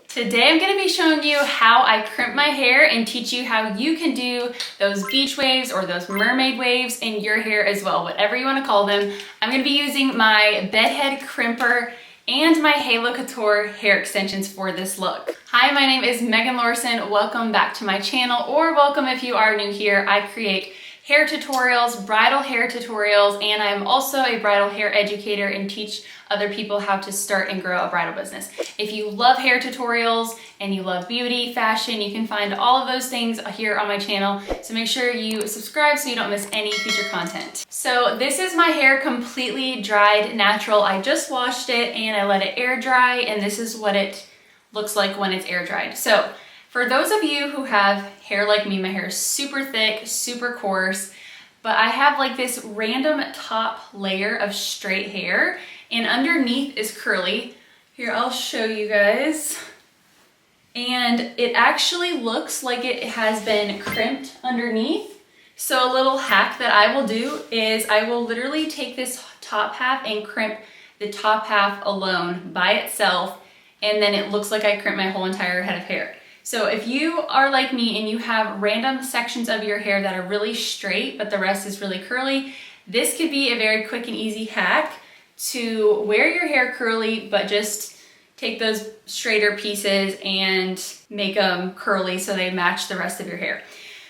Today I'm going to be showing you how I crimp my hair and teach you how you can do those beach waves or those mermaid waves in your hair as well, whatever you want to call them. I'm going to be using my bedhead crimper and my Halo Couture hair extensions for this look. Hi, my name is Megan Lorson. Welcome back to my channel, or welcome if you are new here. I create hair tutorials, bridal hair tutorials, and I'm also a bridal hair educator and teach other people how to start and grow a bridal business. If you love hair tutorials and you love beauty, fashion, you can find all of those things here on my channel. So make sure you subscribe so you don't miss any future content. So this is my hair completely dried natural. I just washed it and I let it air dry, and this is what it looks like when it's air dried. So for those of you who have hair like me, my hair is super thick, super coarse, but I have like this random top layer of straight hair and underneath is curly. Here, I'll show you guys. And it actually looks like it has been crimped underneath. So a little hack that I will do is I will literally take this top half and crimp the top half alone by itself, and then it looks like I crimped my whole entire head of hair. So if you are like me and you have random sections of your hair that are really straight, but the rest is really curly, this could be a very quick and easy hack to wear your hair curly, but just take those straighter pieces and make them curly so they match the rest of your hair.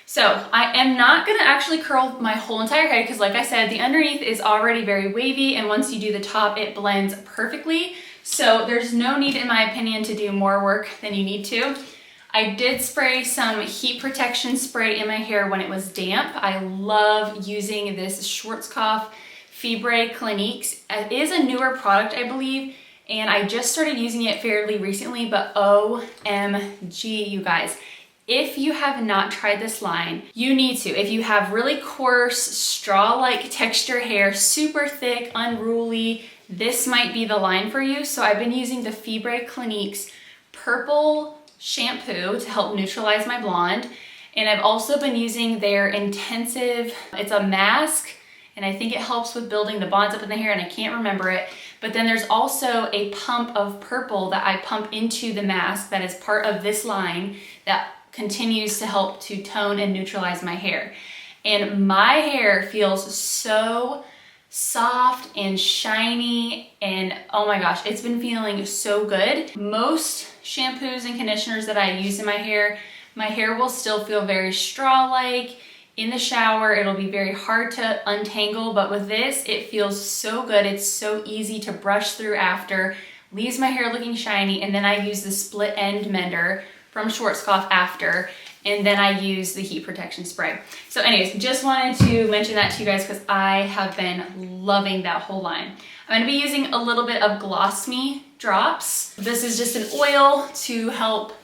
So I am not gonna actually curl my whole entire head because, like I said, the underneath is already very wavy, and once you do the top, it blends perfectly. So there's no need, in my opinion, to do more work than you need to. I did spray some heat protection spray in my hair when it was damp. I love using this Schwarzkopf Fibre Cliniques. It is a newer product, I believe, and I just started using it fairly recently, but OMG, you guys. If you have not tried this line, you need to. If you have really coarse, straw-like texture hair, super thick, unruly, this might be the line for you. So I've been using the Fibre Cliniques purple shampoo to help neutralize my blonde. And I've also been using their intensive, it's a mask, and I think it helps with building the bonds up in the hair, and I can't remember it. But then there's also a pump of purple that I pump into the mask that is part of this line that continues to help to tone and neutralize my hair. And my hair feels so soft and shiny, and oh my gosh, it's been feeling so good. Most shampoos and conditioners that I use in my hair will still feel very straw-like. In the shower, it'll be very hard to untangle, but with this, it feels so good. It's so easy to brush through after, leaves my hair looking shiny, and then I use the split end mender from Schwarzkopf after, and then I use the heat protection spray. So anyways, just wanted to mention that to you guys because I have been loving that whole line. I'm gonna be using a little bit of Gloss Me drops. This is just an oil to help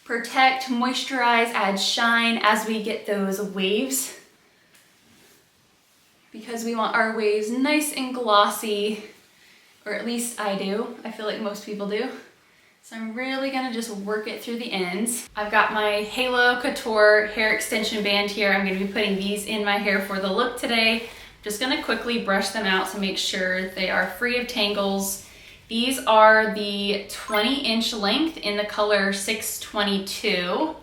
protect, moisturize, add shine as we get those waves, because we want our waves nice and glossy, or at least I do. I feel like most people do. So I'm really gonna just work it through the ends. I've got my Halo Couture hair extension band here. I'm gonna be putting these in my hair for the look today. I'm just gonna quickly brush them out to make sure they are free of tangles. These are the 20-inch length in the color 622.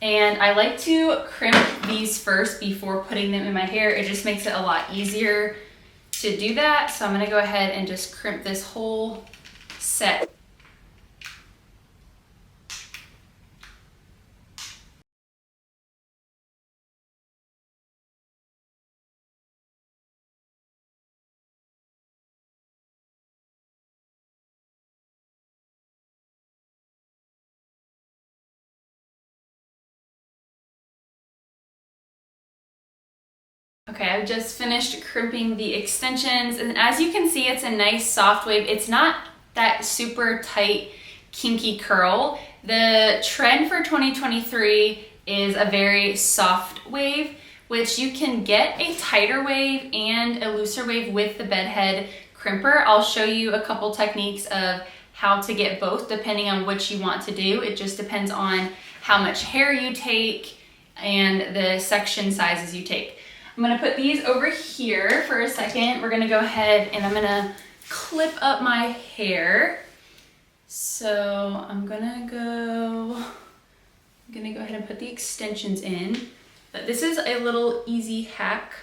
And I like to crimp these first before putting them in my hair. It just makes it a lot easier to do that. So I'm gonna go ahead and just crimp this whole set. Okay, I've just finished crimping the extensions, and as you can see, it's a nice soft wave. It's not that super tight, kinky curl. The trend for 2023 is a very soft wave, which you can get a tighter wave and a looser wave with the bedhead crimper. I'll show you a couple techniques of how to get both depending on what you want to do. It just depends on how much hair you take and the section sizes you take. I'm gonna put these over here for a second. We're gonna go ahead and I'm gonna clip up my hair. So I'm gonna go ahead and put the extensions in. But this is a little easy hack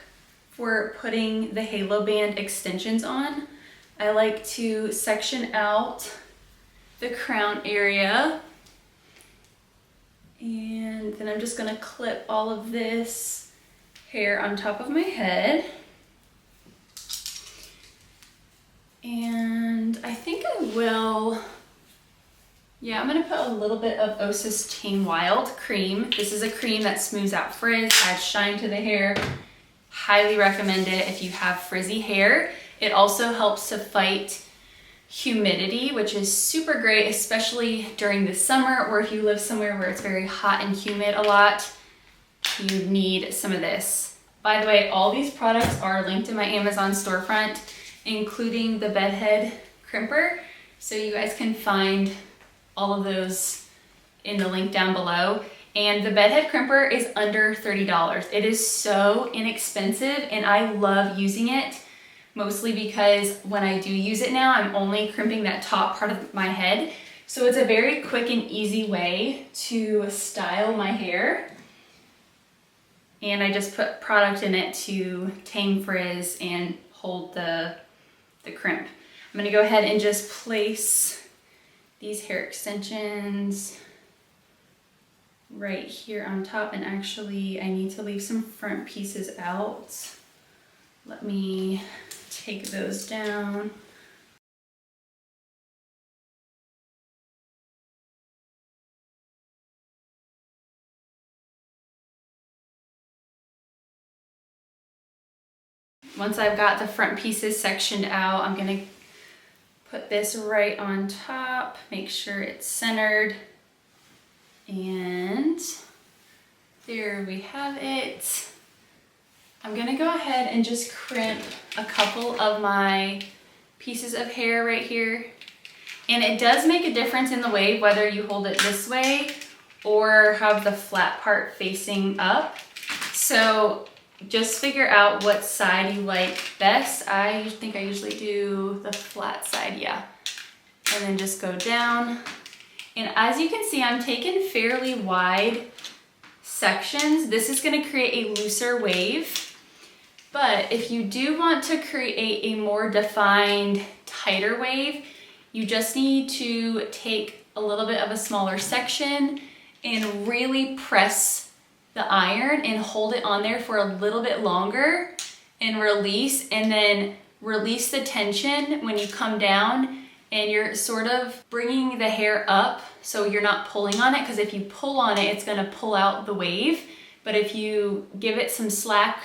for putting the halo band extensions on. I like to section out the crown area, and then I'm just gonna clip all of this hair on top of my head. And I think I will, yeah, I'm gonna put a little bit of Osis Tame Wild cream. This is a cream that smooths out frizz, adds shine to the hair. Highly recommend it if you have frizzy hair. It also helps to fight humidity, which is super great, especially during the summer, or if you live somewhere where it's very hot and humid a lot, you need some of this. By the way, all these products are linked in my Amazon storefront, including the bedhead crimper, so you guys can find all of those in the link down below. And the bedhead crimper is under $30. It is so inexpensive, and I love using it, mostly because when I do use it now, I'm only crimping that top part of my head. So it's a very quick and easy way to style my hair. And I just put product in it to tame frizz and hold the crimp. I'm gonna go ahead and just place these hair extensions right here on top, and actually I need to leave some front pieces out. Let me take those down. Once I've got the front pieces sectioned out, I'm gonna put this right on top, make sure it's centered, and there we have it. I'm gonna go ahead and just crimp a couple of my pieces of hair right here. And it does make a difference in the wave whether you hold it this way or have the flat part facing up. So just figure out what side you like best. I think I usually do the flat side, yeah. And then just go down. And as you can see, I'm taking fairly wide sections. This is gonna create a looser wave. But if you do want to create a more defined, tighter wave, you just need to take a little bit of a smaller section and really press the iron and hold it on there for a little bit longer and release, and then release the tension when you come down, and you're sort of bringing the hair up so you're not pulling on it, because if you pull on it, it's gonna pull out the wave. But if you give it some slack,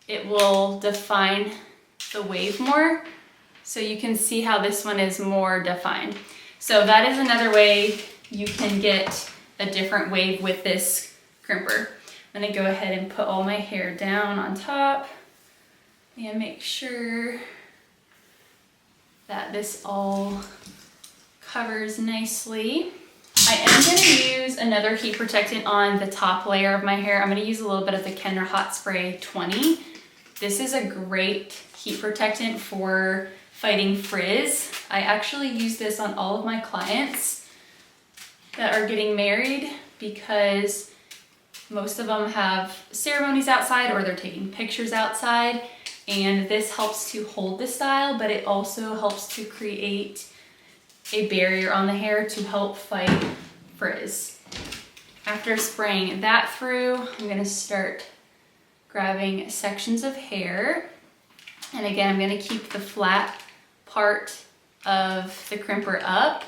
it will define the wave more. So you can see how this one is more defined. So that is another way you can get a different wave with this crimper. I'm gonna go ahead and put all my hair down on top and make sure that this all covers nicely. I am gonna use another heat protectant on the top layer of my hair. I'm gonna use a little bit of the Kenner Hot Spray 20. This is a great heat protectant for fighting frizz. I actually use this on all of my clients that are getting married, because most of them have ceremonies outside or they're taking pictures outside, and this helps to hold the style, but it also helps to create a barrier on the hair to help fight frizz. After spraying that through, I'm gonna start grabbing sections of hair. And again, I'm gonna keep the flat part of the crimper up.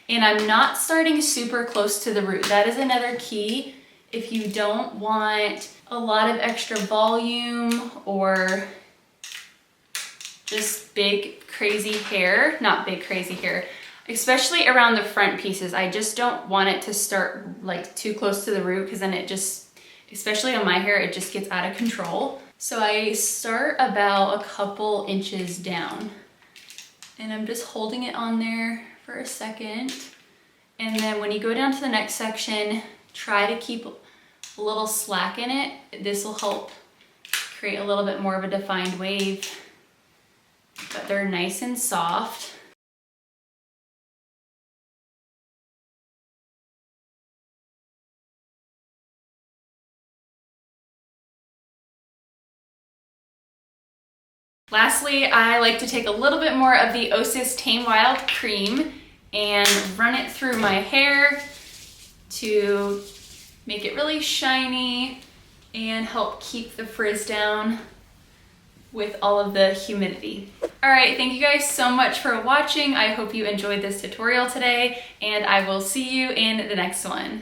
And I'm not starting super close to the root. That is another key. If you don't want a lot of extra volume or just big crazy hair, not big crazy hair, especially around the front pieces, I just don't want it to start like too close to the root, because then it just, especially on my hair, it just gets out of control. So I start about a couple inches down, and I'm just holding it on there for a second. And then when you go down to the next section, try to keep a little slack in it. This will help create a little bit more of a defined wave, but they're nice and soft. Lastly, I like to take a little bit more of the Osis Tame Wild cream and run it through my hair to make it really shiny and help keep the frizz down with all of the humidity. All right, thank you guys so much for watching. I hope you enjoyed this tutorial today, and I will see you in the next one.